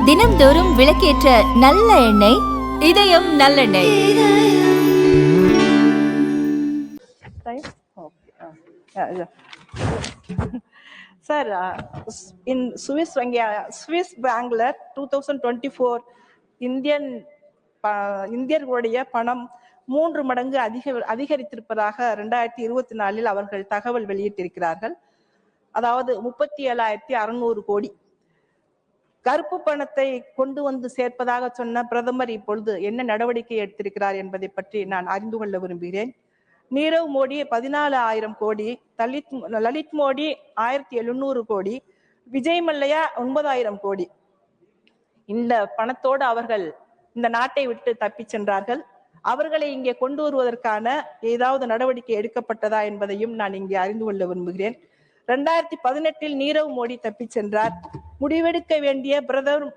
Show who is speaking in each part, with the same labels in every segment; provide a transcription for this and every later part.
Speaker 1: தினம்தோறும் விளக்கேற்ற நல்ல எண்ணெய் இதயம் நல்லெண்ணெய்.
Speaker 2: சார், in Swiss Bankல 2024 இந்தியர்களுடைய பணம் 3 மடங்கு அதிகரித்திருப்பதாக 2024 அவர்கள் தகவல் வெளியிட்டிருக்கிறார்கள். அதாவது 37,600 கோடி. கருப்பு பணத்தை கொண்டு வந்து சேர்ப்பதாக சொன்ன பிரதமர் இப்பொழுது என்ன நடவடிக்கை எடுத்திருக்கிறார் என்பதை பற்றி நான் அறிந்து கொள்ள விரும்புகிறேன். நீரவ் மோடி 14,000 கோடி, லலித் மோடி 1,700 கோடி, விஜய் மல்லையா 9,000 கோடி. இந்த பணத்தோடு அவர்கள் இந்த நாட்டை விட்டு தப்பி சென்றார்கள். அவர்களை இங்கே கொண்டு வருவதற்கான ஏதாவது நடவடிக்கை எடுக்கப்பட்டதா என்பதையும் நான் இங்கே அறிந்து கொள்ள விரும்புகிறேன். 2018 நீரவ் மோடி தப்பி சென்றார். முடிவெடுக்க வேண்டிய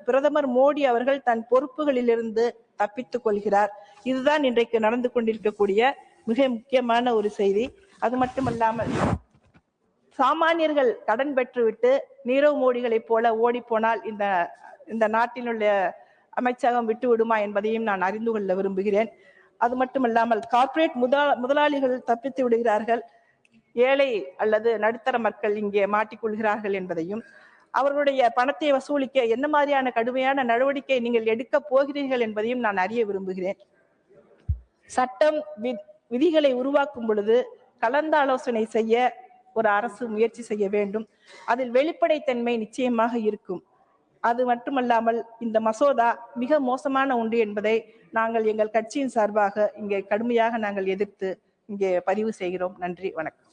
Speaker 2: பிரதமர் மோடி அவர்கள் தன் பொறுப்புகளிலிருந்து தப்பித்துக் கொள்கிறார். இதுதான் இன்றைக்கு நடந்து கொண்டிருக்கக்கூடிய மிக முக்கியமான ஒரு செய்தி. அது மட்டுமல்லாமல் சாமானியர்கள் கடன் பெற்றுவிட்டு நீரவ் மோடிகளைப் போல ஓடி போனால் இந்த நாட்டினுடைய அமைச்சகம் விட்டு விடுமா என்பதையும் நான் அறிந்து கொள்ள விரும்புகிறேன். அது மட்டுமல்லாமல் கார்ப்பரேட் முதலாளிகள் தப்பித்து விடுகிறார்கள், ஏழை அல்லது நடுத்தர மக்கள் இங்கே மாட்டிக்கொள்கிறார்கள் என்பதையும், அவர்களுடைய பணத்தை வசூலிக்க என்ன மாதிரியான கடுமையான நடவடிக்கை நீங்கள் எடுக்க போகிறீர்கள் என்பதையும் நான் அறிய விரும்புகிறேன். சட்டம் விதிகளை உருவாக்கும் பொழுது கலந்து ஆலோசனை செய்ய ஒரு அரசு முயற்சி செய்ய வேண்டும். அதில் வெளிப்படைத்தன்மை நிச்சயமாக இருக்கும். அது மட்டுமல்லாமல் இந்த மசோதா மிக மோசமான ஒன்று என்பதை நாங்கள் எங்கள் கட்சியின் சார்பாக இங்கே கடுமையாக நாங்கள் எதிர்த்து இங்கே பதிவு செய்கிறோம். நன்றி, வணக்கம்.